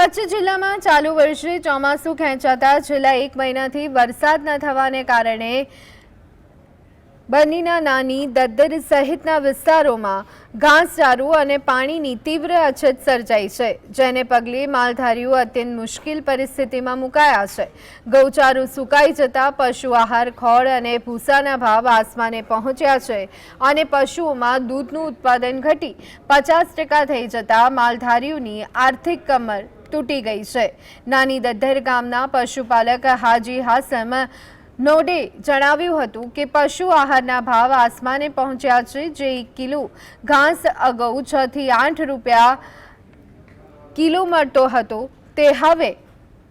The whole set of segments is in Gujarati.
કચ્છ જિલ્લામાં ચાલુ વર્ષે ચોમાસું ખેંચાતા છેલ્લા 1 મહિનાથી વરસાદ ન થવાને કારણે બન્નીના નાની દદ્દર સહિતના વિસ્તારોમાં ઘાસચારો અને પાણીની તીવ્ર અછત સર્જાઈ છે, જેને પગલે માલધારીઓ અત્યંત મુશ્કેલ પરિસ્થિતિમાં મુકાયા છે। ગૌચારો સુકાઈ જતા પશુ આહાર, ખોળ અને ભૂસાના ભાવ આસમાને પહોંચ્યા છે અને પશુઓમાં દૂધનું ઉત્પાદન ઘટી 50% થઈ જતા માલધારીઓની આર્થિક કમર તૂટી ગઈ છે। નાની દદ્દર ગામના પશુપાલક હાજી હાસમ નોડે જણાવ્યું હતું કે પશુ આહારના ભાવ આસમાને પહોંચ્યા છે, જે 1 કિલો ઘાસ અગાઉ 6 થી 8 રૂપિયા કિલો મળતો હતો તે હવે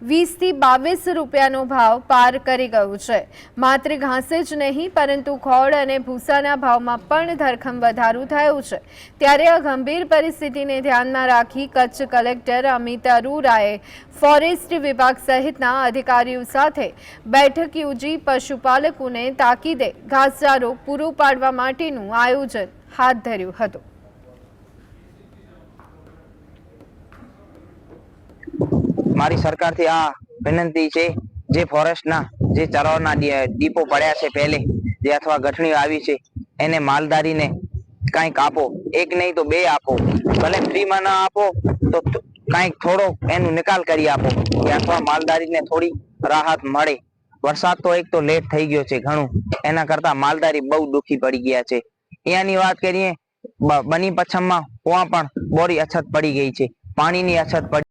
20 થી 22 રૂપિયાનો ભાવ પાર કરી ગયો છે। માત્ર ઘાસ જ નહીં પરંતુ ખોળ અને ભૂસાના ભાવમાં પણ ધરખમ વધારો થયો છે। ત્યારે આ ગંભીર પરિસ્થિતિને ધ્યાનમાં રાખી કચ્છ કલેક્ટર અમિત અરોરાએ ફોરેસ્ટ વિભાગ સહિતના અધિકારીઓ સાથે બેઠક યોજી પશુપાલકોને તાકીદે ઘાસચારો પૂરો પાડવા માટેનું આયોજન હાથ ધર્યું હતું। મારી સરકારથી આ વિનંતી છે, જે ફોરેસ્ટના જે ચરવાના ડીપો પડ્યા છે પહેલે જે અથવા ગઠણીઓ આવી છે એને માલધારીને કંઈક આપો, એક નહીં તો 2 આપો, ભલે ફ્રીમાં ના આપો તો કંઈક થોડો એનો નિકાલ કરી આપો કે અથવા માલધારીને થોડી રાહત મળે। વરસાદ તો એક તો લેટ થઈ ગયો છે ઘણું, એના કરતા માલધારી બહુ દુખી પડી ગયા છે। અહીંયાની વાત કરીએ બની પચ્છમમાં ત્યાં પણ બોરી અછત પડી ગઈ છે, પાણીની અછત પડી